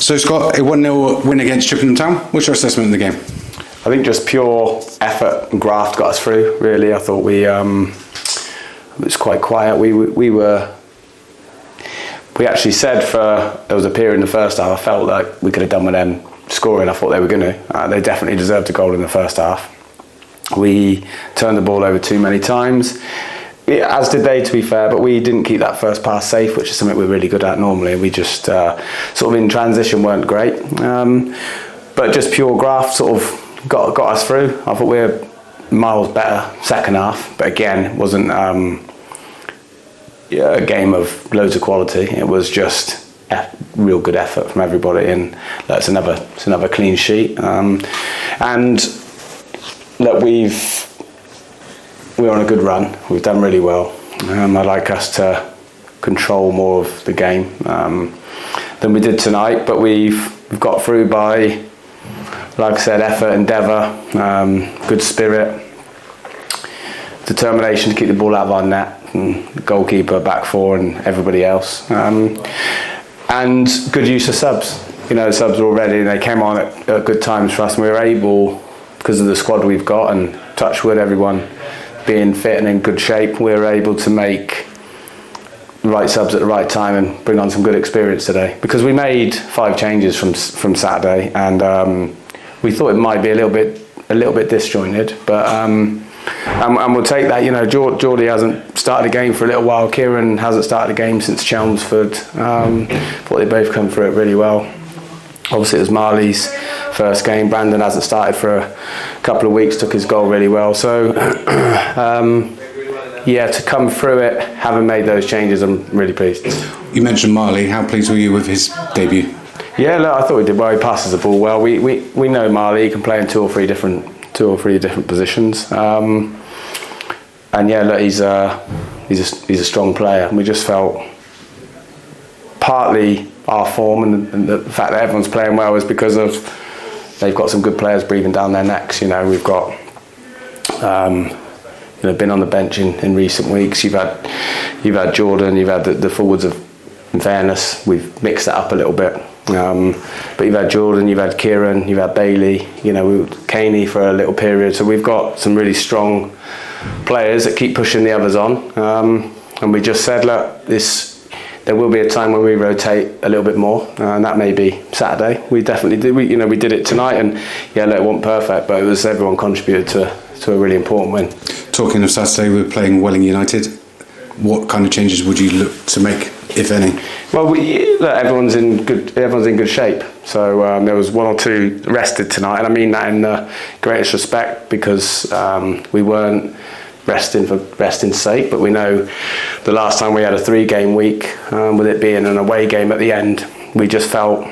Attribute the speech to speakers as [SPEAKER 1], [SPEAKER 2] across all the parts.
[SPEAKER 1] So Scott, a 1-0 win against Chippenham Town. What's your assessment of the game?
[SPEAKER 2] I think just pure effort and graft got us through. Really, I thought it was quite quiet. We actually said there was a period in the first half I felt like we could have done with them scoring. I thought they were going to. They definitely deserved a goal in the first half. We turned the ball over too many times, as did they, to be fair, but we didn't keep that first pass safe, which is something we're really good at normally. We just sort of in transition weren't great, but just pure graft sort of got us through. I thought we were miles better second half, but again, it wasn't a game of loads of quality. It was just real good effort from everybody, and it's another clean sheet. And look, we're on a good run. We've done really well. I'd like us to control more of the game than we did tonight, but we've got through by, like I said, effort, endeavour, good spirit, determination to keep the ball out of our net, and the goalkeeper, back four, and everybody else, and good use of subs. The subs were all ready and they came on at good times for us, and we were able, because of the squad we've got, and touch wood, everyone being fit and in good shape, we were able to make the right subs at the right time and bring on some good experience today. Because we made 5 changes from Saturday, and we thought it might be a little bit disjointed, but and we'll take that. Geordie hasn't started a game for a little while. Kieran hasn't started a game since Chelmsford. Thought they both come through it really well. Obviously, it was Marley's first game. Brandon hasn't started for a couple of weeks, took his goal really well. So, to come through it, having made those changes, I'm really pleased.
[SPEAKER 1] You mentioned Marley. How pleased were you with his debut? Yeah,
[SPEAKER 2] look, I thought he did well. He passes the ball well. We know Marley. He can play in two or three different positions. And yeah, look, he's a strong player. And we just felt partly our form and the fact that everyone's playing well is because of they've got some good players breathing down their necks. We've got been on the bench in recent weeks. You've had Jordan, you've had the forwards of, in fairness, we've mixed that up a little bit. But you've had Jordan, you've had Kieran, you've had Bailey, Caney for a little period. So we've got some really strong players that keep pushing the others on. And we just said, look, there will be a time when we rotate a little bit more, and that may be Saturday. We definitely did. We did it tonight, and it wasn't perfect, but it was everyone contributed to a really important win.
[SPEAKER 1] Talking of Saturday, we're playing Welling United. What kind of changes would you look to make, if any?
[SPEAKER 2] Well, everyone's in good shape. So there was 1 or 2 rested tonight, and I mean that in the greatest respect, because we weren't resting for resting's sake, but we know the last time we had a 3-game week, with it being an away game at the end, we just felt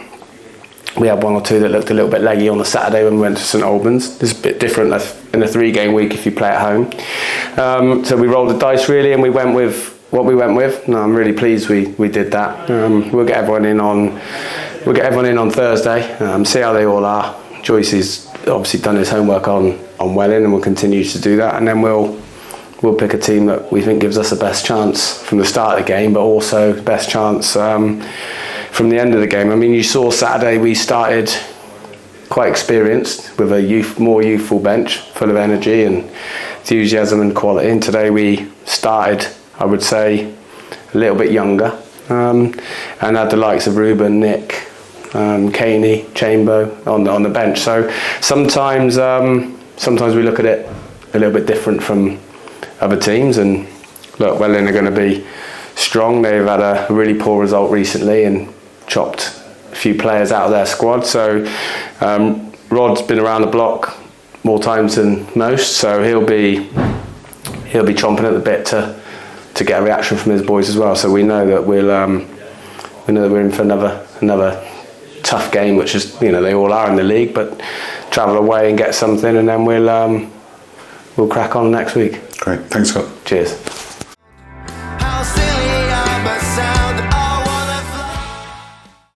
[SPEAKER 2] we had 1 or 2 that looked a little bit leggy on the Saturday when we went to St Albans. It's a bit different in a 3-game week if you play at home. So we rolled the dice really, and we went with what we went with. And I'm really pleased we did that. We'll get everyone in on Thursday. See how they all are. Joyce's obviously done his homework on Welling, and we'll continue to do that, and then we'll pick a team that we think gives us the best chance from the start of the game, but also best chance from the end of the game. I mean, you saw Saturday we started quite experienced with a more youthful bench, full of energy and enthusiasm and quality. And today we started, I would say, a little bit younger, and had the likes of Ruben, Nick, Caney, Chamber on the bench. So sometimes we look at it a little bit different from other teams, and look, Welling are going to be strong. They've had a really poor result recently and chopped a few players out of their squad. So Rod's been around the block more times than most, so he'll be chomping at the bit to get a reaction from his boys as well. So we know that we're in for another tough game, which is they all are in the league, but travel away and get something, and then we'll crack on next week.
[SPEAKER 1] Great, thanks Scott.
[SPEAKER 2] Cheers.